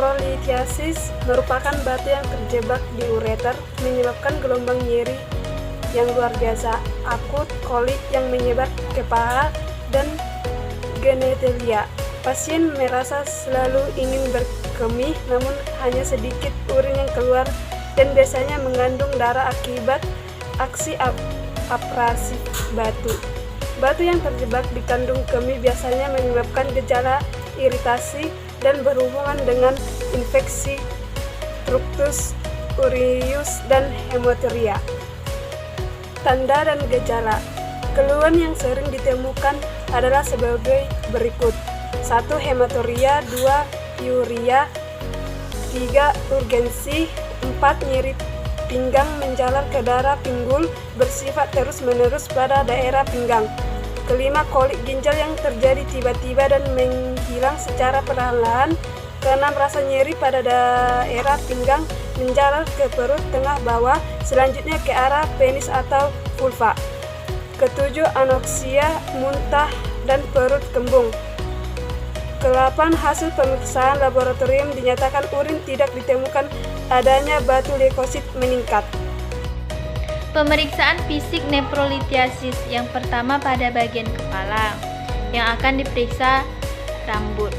Neprolithiasis merupakan batu yang terjebak di ureter, menyebabkan gelombang nyeri yang luar biasa, akut, kolik yang menyebar ke paha, dan genitalia. Pasien merasa selalu ingin berkemih, namun hanya sedikit urin yang keluar dan biasanya mengandung darah akibat aksi abrasi batu. Batu yang terjebak di kandung kemih biasanya menyebabkan gejala iritasi dan berhubungan dengan infeksi Fructus aureus dan hematuria. Tanda dan gejala. Keluhan yang sering ditemukan adalah sebagai berikut: 1. Hematuria, 2. Piuria, 3. Urgensi, 4. Nyeri pinggang menjalar ke daerah pinggul bersifat terus-menerus pada daerah pinggang. Kelima, kolik ginjal yang terjadi tiba-tiba dan menghilang secara perlahan-lahan. Keenam, rasa nyeri pada daerah pinggang menjalar ke perut tengah bawah, selanjutnya ke arah penis atau vulva. Ketujuh, anoksia, muntah, dan perut kembung. Kedelapan, hasil pemeriksaan laboratorium dinyatakan urin tidak ditemukan adanya batu leukosit meningkat. Pemeriksaan fisik neprolithiasis yang pertama pada bagian kepala, yang akan diperiksa rambut.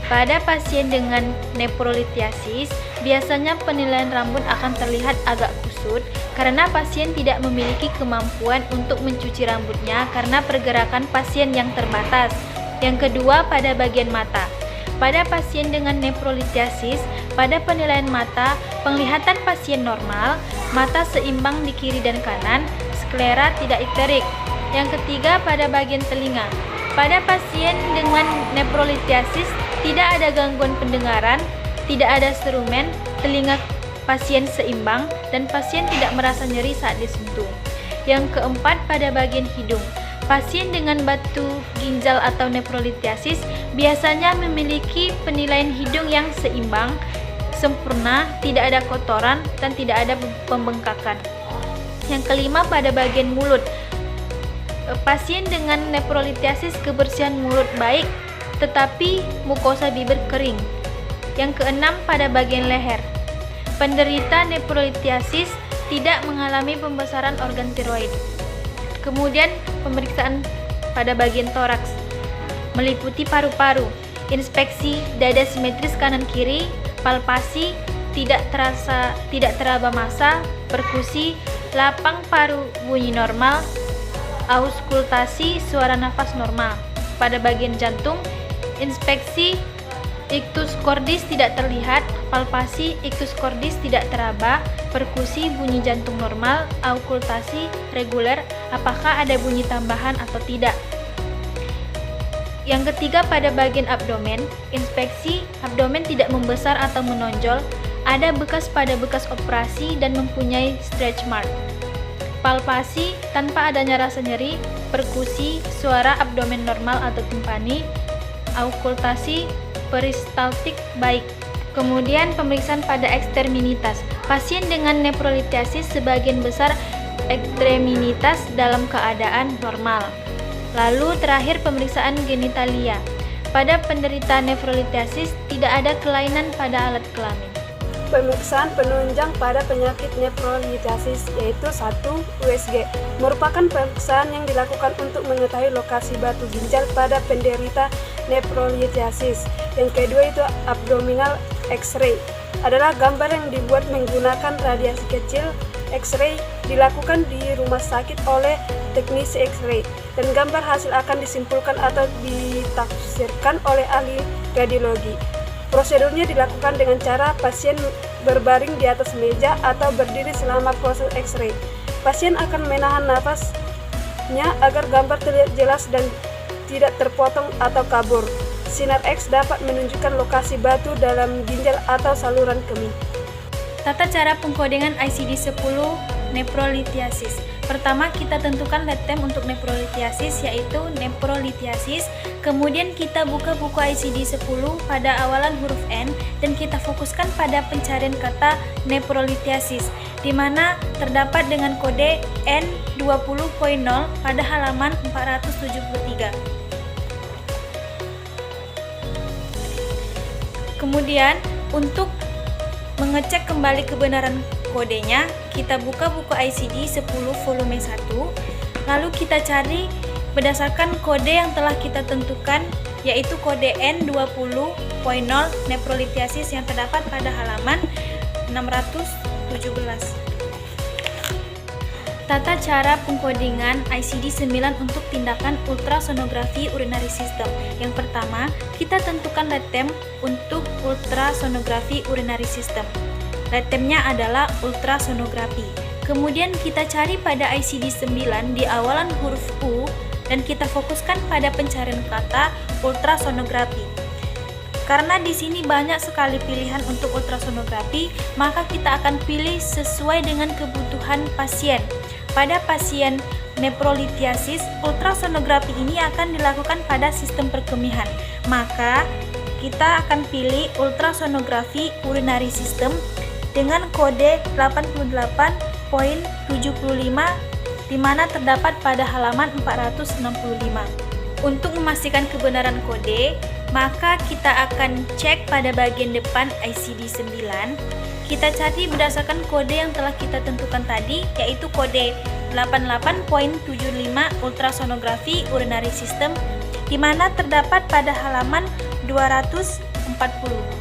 Pada pasien dengan neprolithiasis, biasanya penilaian rambut akan terlihat agak kusut karena pasien tidak memiliki kemampuan untuk mencuci rambutnya karena pergerakan pasien yang terbatas. Yang kedua, pada bagian mata. Pada pasien dengan neprolithiasis, pada penilaian mata, penglihatan pasien normal, mata seimbang di kiri dan kanan, sklera tidak ikterik. Yang ketiga, pada bagian telinga. Pada pasien dengan neprolithiasis, tidak ada gangguan pendengaran, tidak ada serumen, telinga pasien seimbang, dan pasien tidak merasa nyeri saat disentuh. Yang keempat, pada bagian hidung. Pasien dengan batu ginjal atau neprolithiasis biasanya memiliki penilaian hidung yang seimbang, sempurna, tidak ada kotoran, dan tidak ada pembengkakan. Yang kelima, pada bagian mulut. Pasien dengan neprolithiasis kebersihan mulut baik, tetapi mukosa bibir kering. Yang keenam, pada bagian leher. Penderita neprolithiasis tidak mengalami pembesaran organ tiroid. Kemudian pemeriksaan pada bagian toraks meliputi paru-paru, inspeksi dada simetris kanan kiri, palpasi, tidak teraba massa, perkusi, lapang paru bunyi normal, auskultasi suara nafas normal. Pada bagian jantung, inspeksi ictus cordis tidak terlihat, palpasi ictus cordis tidak teraba, perkusi bunyi jantung normal, auskultasi reguler, apakah ada bunyi tambahan atau tidak. Yang ketiga, pada bagian abdomen, inspeksi abdomen tidak membesar atau menonjol, ada bekas pada bekas operasi dan mempunyai stretch mark. Palpasi tanpa adanya rasa nyeri, perkusi suara abdomen normal atau timpani, auskultasi peristaltik baik. Kemudian pemeriksaan pada ekstremitas. Pasien dengan neprolithiasis sebagian besar ekstremitas dalam keadaan normal. Lalu terakhir, pemeriksaan genitalia. Pada penderita neprolithiasis tidak ada kelainan pada alat kelamin. Pemeriksaan penunjang pada penyakit neprolithiasis yaitu 1. USG merupakan pemeriksaan yang dilakukan untuk mengetahui lokasi batu ginjal pada penderita neprolithiasis. Yang kedua itu abdominal X-ray, adalah gambar yang dibuat menggunakan radiasi kecil. X-ray dilakukan di rumah sakit oleh teknisi X-ray, dan gambar hasil akan disimpulkan atau ditafsirkan oleh ahli radiologi. Prosedurnya dilakukan dengan cara pasien berbaring di atas meja atau berdiri selama proses X-ray. Pasien akan menahan nafasnya agar gambar terlihat jelas dan tidak terpotong atau kabur. Sinar X dapat menunjukkan lokasi batu dalam ginjal atau saluran kemih. Tata cara pengkodengan ICD-10 neprolithiasis. Pertama, kita tentukan lab term untuk neprolithiasis, yaitu neprolithiasis. Kemudian kita buka buku ICD-10 pada awalan huruf N dan kita fokuskan pada pencarian kata neprolithiasis, di mana terdapat dengan kode N20.0 pada halaman 473. Kemudian Untuk mengecek kembali kebenaran kodenya, kita buka buku ICD 10 volume 1, lalu kita cari berdasarkan kode yang telah kita tentukan, yaitu kode N20.0 neprolithiasis yang terdapat pada halaman 617. Tata cara pengkodingan ICD-9 untuk tindakan ultrasonografi urinary system. Yang pertama, kita tentukan letem untuk ultrasonografi urinary system. Letemnya adalah ultrasonografi. Kemudian kita cari pada ICD-9 di awalan huruf U dan kita fokuskan pada pencarian kata ultrasonografi. Karena di sini banyak sekali pilihan untuk ultrasonografi, maka kita akan pilih sesuai dengan kebutuhan pasien. Pada pasien neprolithiasis, ultrasonografi ini akan dilakukan pada sistem perkemihan. Maka kita akan pilih ultrasonografi urinary system dengan kode 88.75 di mana terdapat pada halaman 465. Untuk memastikan kebenaran kode, maka kita akan cek pada bagian depan ICD-9. Kita cari berdasarkan kode yang telah kita tentukan tadi, yaitu kode 88.75 ultrasonografi urinary system, di mana terdapat pada halaman 240.